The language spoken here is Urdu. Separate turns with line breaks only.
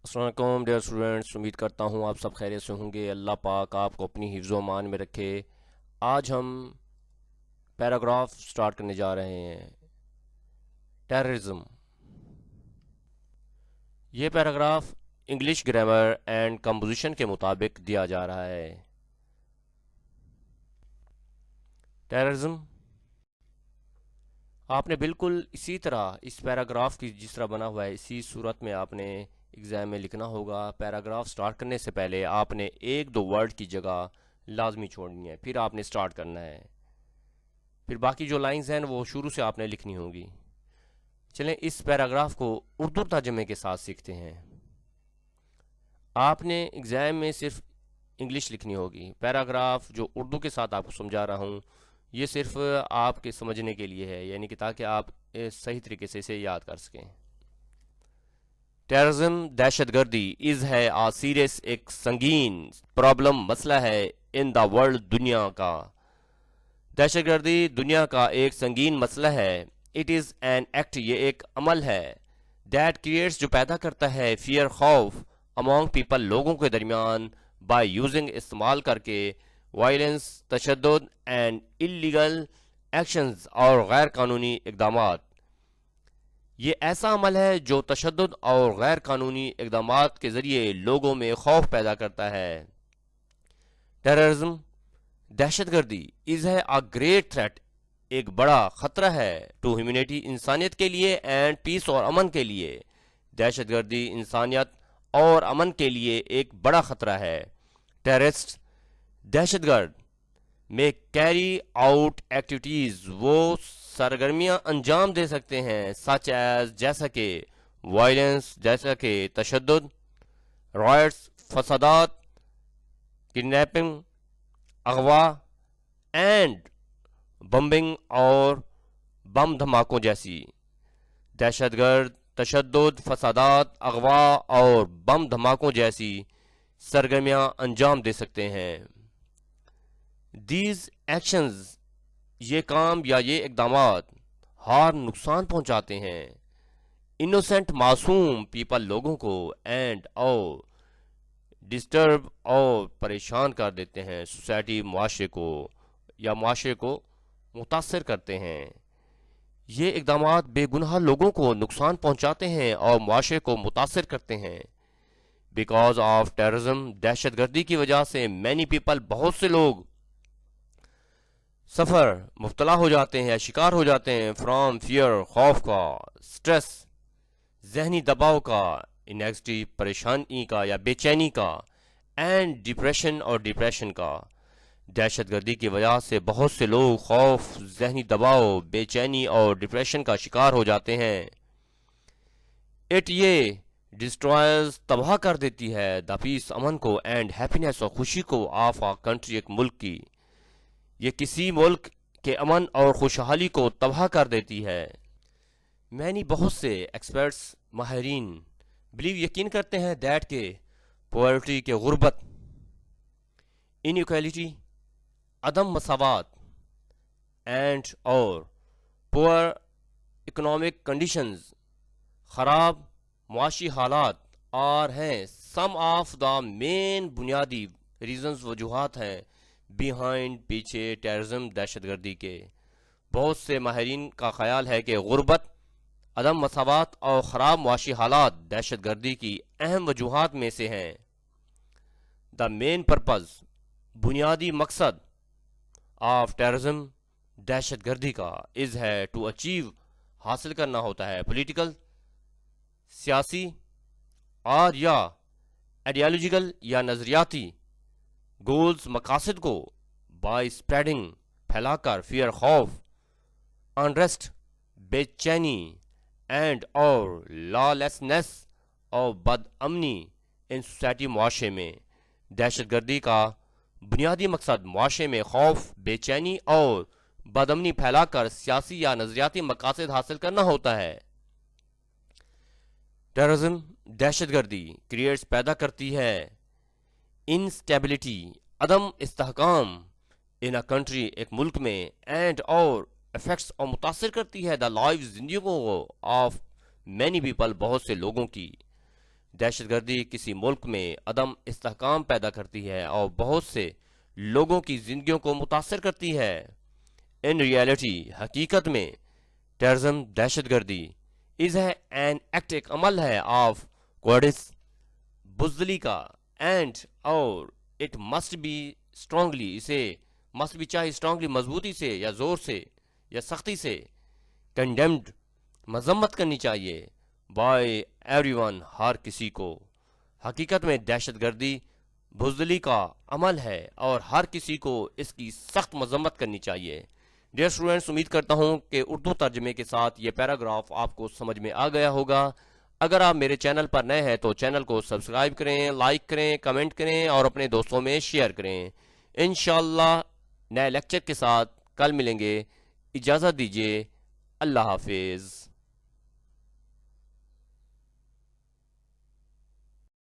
السلام علیکم ڈیئر اسٹوڈینٹس، امید کرتا ہوں آپ سب خیریت سے ہوں گے۔ اللہ پاک آپ کو اپنی حفظ و امان میں رکھے۔ آج ہم پیراگراف سٹارٹ کرنے جا رہے ہیں، ٹیررزم۔ یہ paragraph English grammar and composition کے مطابق دیا جا رہا ہے۔ ٹیررزم، آپ نے بالکل اسی طرح اس پیراگراف کی جس طرح بنا ہوا ہے اسی صورت میں آپ نے ایگزام میں لکھنا ہوگا۔ پیراگراف سٹارٹ کرنے سے پہلے آپ نے ایک دو ورڈ کی جگہ لازمی چھوڑنی ہے، پھر آپ نے سٹارٹ کرنا ہے، پھر باقی جو لائنز ہیں وہ شروع سے آپ نے لکھنی ہوگی۔ چلیں اس پیراگراف کو اردو ترجمے کے ساتھ سیکھتے ہیں۔ آپ نے ایگزام میں صرف انگلش لکھنی ہوگی۔ پیراگراف جو اردو کے ساتھ آپ کو سمجھا رہا ہوں یہ صرف آپ کے سمجھنے کے لیے ہے، یعنی کہ تاکہ آپ صحیح طریقے سے اسے یاد کر سکیں۔ ٹیررزم، دہشت گردی از ہے سیریس، ایک سنگین پرابلم، مسئلہ ہے ان دا ورلڈ، دنیا کا۔ دہشت گردی دنیا کا ایک سنگین مسئلہ ہے۔ اٹ از این ایکٹ، یہ ایک عمل ہے۔ دیٹ کریٹس، جو پیدا کرتا ہے، فیئر، خوف، امونگ پیپل، لوگوں کے درمیان، بائی یوزنگ، استعمال کر کے، وائلنس، تشدد، اینڈ انلیگل ایکشنز، اور غیر قانونی اقدامات۔ یہ ایسا عمل ہے جو تشدد اور غیر قانونی اقدامات کے ذریعے لوگوں میں خوف پیدا کرتا ہے۔ ٹیررزم، دہشت گردی، از ہے آ گریٹ تھریٹ، ایک بڑا خطرہ ہے، ٹو ہیومینٹی، انسانیت کے لیے، اینڈ پیس، اور امن کے لیے۔ دہشت گردی انسانیت اور امن کے لیے ایک بڑا خطرہ ہے۔ ٹیررسٹ، دہشت گرد، میں کیری آؤٹ ایکٹیویٹیز، وہ سرگرمیاں انجام دے سکتے ہیں، سچ ایز، جیسا کہ، وائلنس، جیسا کہ تشدد، رائٹس، فسادات، کڈنیپنگ، اغوا، اینڈ بمبنگ، اور بم دھماکوں جیسی۔ دہشت گرد تشدد، فسادات، اغوا اور بم دھماکوں جیسی سرگرمیاں انجام دے سکتے ہیں۔ دیز ایکشنز، یہ کام یا یہ اقدامات، ہارم، نقصان پہنچاتے ہیں، انوسینٹ، معصوم، پیپل، لوگوں کو، اینڈ اور ڈسٹرب، اور پریشان کر دیتے ہیں، سوسائٹی، معاشرے کو، یا معاشرے کو متاثر کرتے ہیں۔ یہ اقدامات بے گناہ لوگوں کو نقصان پہنچاتے ہیں اور معاشرے کو متاثر کرتے ہیں۔ بیکاز آف ٹیررزم، دہشت گردی کی وجہ سے، مینی پیپل، بہت سے لوگ، سفر، مبتلا ہو جاتے ہیں یا شکار ہو جاتے ہیں، فرام، فیئر، خوف کا، سٹریس، ذہنی دباؤ کا، انیگزٹی، پریشانی کا یا بے چینی کا، اینڈ ڈپریشن، اور ڈپریشن کا۔ دہشت گردی کی وجہ سے بہت سے لوگ خوف، ذہنی دباؤ، بے چینی اور ڈپریشن کا شکار ہو جاتے ہیں۔ اٹ، یہ ڈسٹرائز، تباہ کر دیتی ہے، دا پیس، امن کو، اینڈ ہیپینیس، اور خوشی کو، آف آ کنٹری، ایک ملک کی۔ یہ کسی ملک کے امن اور خوشحالی کو تباہ کر دیتی ہے۔ مینی، بہت سے، ایکسپرٹس، ماہرین، بلیو، یقین کرتے ہیں، دیٹ کے، پورٹی، کے غربت، انیکویلٹی، عدم مساوات، اینڈ اور پور اکنامک کنڈیشنز، خراب معاشی حالات، اور ہیں سم آف دا مین، بنیادی ریزنز، وجوہات ہیں، بیہائنڈ، پیچھے، ٹیررزم، دہشت گردی کے۔ بہت سے ماہرین کا خیال ہے کہ غربت، عدم مساوات اور خراب معاشی حالات دہشت گردی کی اہم وجوہات میں سے ہیں۔ دا مین پرپز، بنیادی مقصد، آف ٹیررزم، دہشت گردی کا، از ہے، ٹو اچیو، حاصل کرنا ہوتا ہے، پولیٹیکل، سیاسی، اور یا آئیڈیالوجیکل، یا نظریاتی، گولز، مقاصد کو، بائی اسپریڈنگ، پھیلا کر، فیئر، خوف، انریسٹ، بے چینی، اینڈ اور لا لیسنس، اور بد امنی، ان سوسائٹی، معاشرے میں۔ دہشت گردی کا بنیادی مقصد معاشرے میں خوف، بے چینی اور بد امنی پھیلا کر سیاسی یا نظریاتی مقاصد حاصل کرنا ہوتا ہے۔ ٹیررزم، دہشت گردی، کریٹس، پیدا کرتی ہے، انسٹیبلٹی، عدم استحکام، ان اے کنٹری، ایک ملک میں، اینڈ اور افیکٹس، اور متاثر کرتی ہے، دا لائف، زندگیوں کو، آف مینی پیپل، بہت سے لوگوں کی۔ دہشت گردی کسی ملک میں عدم استحکام پیدا کرتی ہے اور بہت سے لوگوں کی زندگیوں کو متاثر کرتی ہے۔ ان ریالٹی حقیقت میں ٹیررزم دہشت گردی از ہے این ایکٹ، ایک عمل ہے آف کوڈس بزدلی کا، اینڈ اور اٹ مسٹ بی اسٹرانگلی، اسے مسٹ بی چاہے اسٹرانگلی مضبوطی سے یا زور سے یا سختی سے کنڈیمڈ مذمت کرنی چاہیے بائی ایوری ون، ہر کسی کو۔ حقیقت میں دہشت گردی بزدلی کا عمل ہے اور ہر کسی کو اس کی سخت مذمت کرنی چاہیے۔ ڈیئر اسٹوڈینٹس، امید کرتا ہوں کہ اردو ترجمے کے ساتھ یہ پیراگراف آپ کو سمجھ میں آ گیا ہوگا۔ اگر آپ میرے چینل پر نئے ہیں تو چینل کو سبسکرائب کریں، لائک کریں، کمنٹ کریں اور اپنے دوستوں میں شیئر کریں۔ انشاءاللہ نئے لیکچر کے ساتھ کل ملیں گے۔ اجازت دیجیے، اللہ حافظ۔